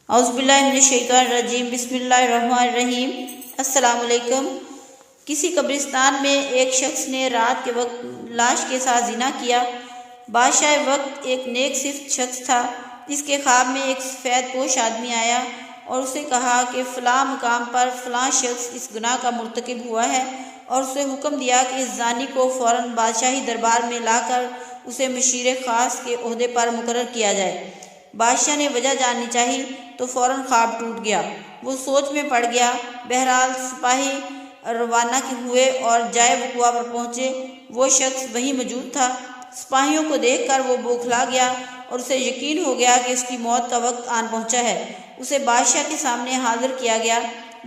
اعوذ باللہ من الشیطان الرجیم، بسم اللہ الرحمن الرحیم۔ السلام علیکم۔ کسی قبرستان میں ایک شخص نے رات کے وقت لاش کے ساتھ زنا کیا۔ بادشاہ وقت ایک نیک صفت شخص تھا، جس کے خواب میں ایک سفید پوش آدمی آیا اور اسے کہا کہ فلاں مقام پر فلاں شخص اس گناہ کا مرتکب ہوا ہے، اور اسے حکم دیا کہ اس زانی کو فوراً بادشاہی دربار میں لا کر اسے مشیر خاص کے عہدے پر مقرر کیا جائے۔ بادشاہ نے وجہ جاننی چاہی تو فوراً خواب ٹوٹ گیا۔ وہ سوچ میں پڑ گیا۔ بہرحال سپاہی روانہ ہوئے اور جائے وقوع پر پہنچے۔ وہ شخص وہیں موجود تھا۔ سپاہیوں کو دیکھ کر وہ بوکھلا گیا اور اسے یقین ہو گیا کہ اس کی موت کا وقت آن پہنچا ہے۔ اسے بادشاہ کے سامنے حاضر کیا گیا۔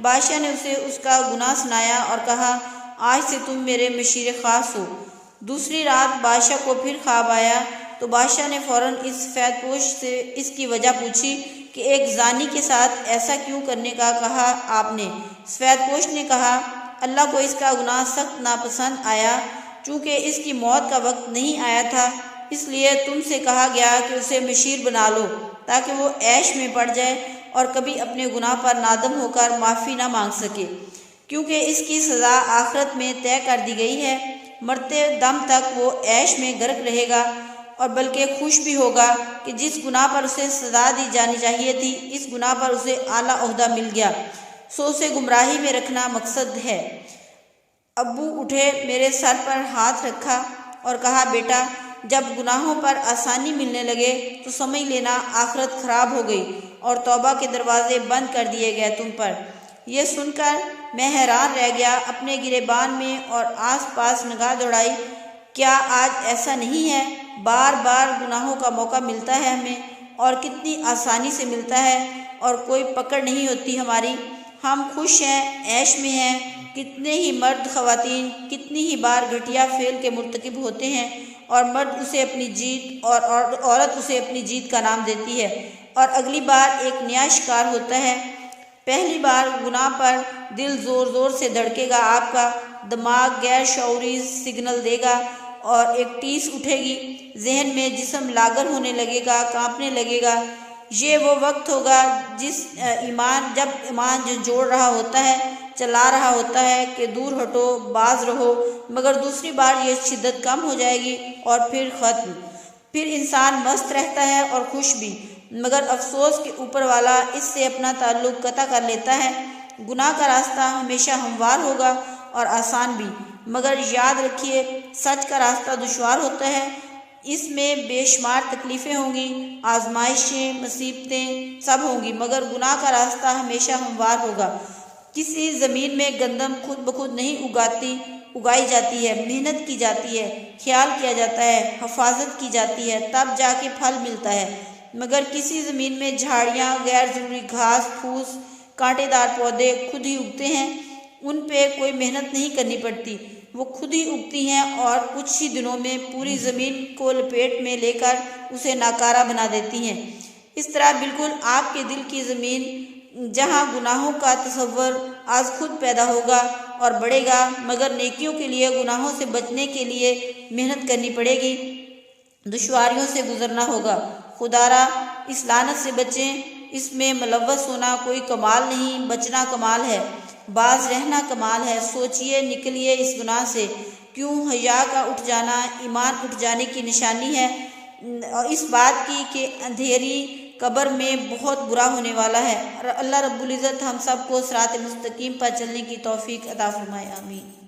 بادشاہ نے اسے اس کا گناہ سنایا اور کہا، آج سے تم میرے مشیر خاص ہو۔ دوسری رات بادشاہ کو پھر خواب آیا تو بادشاہ نے فوراً اس سفید پوش سے اس کی وجہ پوچھی کہ ایک زانی کے ساتھ ایسا کیوں کرنے کا کہا آپ نے؟ سفید پوش نے کہا، اللہ کو اس کا گناہ سخت ناپسند آیا، چونکہ اس کی موت کا وقت نہیں آیا تھا، اس لیے تم سے کہا گیا کہ اسے مشیر بنا لو تاکہ وہ عیش میں پڑ جائے اور کبھی اپنے گناہ پر نادم ہو کر معافی نہ مانگ سکے، کیونکہ اس کی سزا آخرت میں طے کر دی گئی ہے۔ مرتے دم تک وہ عیش میں غرق رہے گا اور بلکہ خوش بھی ہوگا کہ جس گناہ پر اسے سزا دی جانی چاہیے تھی، اس گناہ پر اسے اعلیٰ عہدہ مل گیا، سو اسے گمراہی میں رکھنا مقصد ہے۔ ابو اٹھے، میرے سر پر ہاتھ رکھا اور کہا، بیٹا، جب گناہوں پر آسانی ملنے لگے تو سمجھ لینا آخرت خراب ہو گئی اور توبہ کے دروازے بند کر دیے گئے تم پر۔ یہ سن کر میں حیران رہ گیا، اپنے گریبان میں اور آس پاس نگاہ دوڑائی۔ کیا آج ایسا نہیں ہے؟ بار بار گناہوں کا موقع ملتا ہے ہمیں، اور کتنی آسانی سے ملتا ہے، اور کوئی پکڑ نہیں ہوتی ہماری۔ ہم خوش ہیں، عیش میں ہیں۔ کتنے ہی مرد خواتین کتنی ہی بار گھٹیا فعل کے مرتکب ہوتے ہیں، اور مرد اسے اپنی جیت اور عورت اسے اپنی جیت کا نام دیتی ہے، اور اگلی بار ایک نیا شکار ہوتا ہے۔ پہلی بار گناہ پر دل زور زور سے دھڑکے گا، آپ کا دماغ غیر شعوری سگنل دے گا اور ایک ٹیس اٹھے گی، ذہن میں جسم لاغر ہونے لگے گا، کانپنے لگے گا۔ یہ وہ وقت ہوگا جب ایمان جھنجھوڑ رہا ہوتا ہے، چلا رہا ہوتا ہے کہ دور ہٹو، باز رہو، مگر دوسری بار یہ شدت کم ہو جائے گی اور پھر ختم۔ پھر انسان مست رہتا ہے اور خوش بھی، مگر افسوس کہ اوپر والا اس سے اپنا تعلق قطع کر لیتا ہے۔ گناہ کا راستہ ہمیشہ ہموار ہوگا اور آسان بھی، مگر یاد رکھیے، سچ کا راستہ دشوار ہوتا ہے۔ اس میں بے شمار تکلیفیں ہوں گی، آزمائشیں، مصیبتیں سب ہوں گی، مگر گناہ کا راستہ ہمیشہ ہموار ہوگا۔ کسی زمین میں گندم خود بخود نہیں اگائی جاتی ہے، محنت کی جاتی ہے، خیال کیا جاتا ہے، حفاظت کی جاتی ہے، تب جا کے پھل ملتا ہے، مگر کسی زمین میں جھاڑیاں، غیر ضروری گھاس پھوس، کانٹے دار پودے خود ہی اگتے ہیں، ان پہ کوئی محنت نہیں کرنی پڑتی، وہ خود ہی اگتی ہیں اور کچھ ہی دنوں میں پوری زمین کو لپیٹ میں لے کر اسے ناکارہ بنا دیتی ہیں۔ اس طرح بالکل آپ کے دل کی زمین، جہاں گناہوں کا تصور آج خود پیدا ہوگا اور بڑھے گا، مگر نیکیوں کے لیے، گناہوں سے بچنے کے لیے محنت کرنی پڑے گی، دشواریوں سے گزرنا ہوگا۔ خدا را اس لعنت سے بچیں۔ اس میں ملوث ہونا کوئی کمال نہیں، بچنا کمال ہے، باز رہنا کمال ہے۔ سوچئے، نکلیے اس گناہ سے۔ کیوں حیا کا اٹھ جانا ایمان اٹھ جانے کی نشانی ہے، اور اس بات کی کہ اندھیری قبر میں بہت برا ہونے والا ہے۔ اللہ رب العزت ہم سب کو صراط مستقیم پر چلنے کی توفیق عطا فرمائے، آمین۔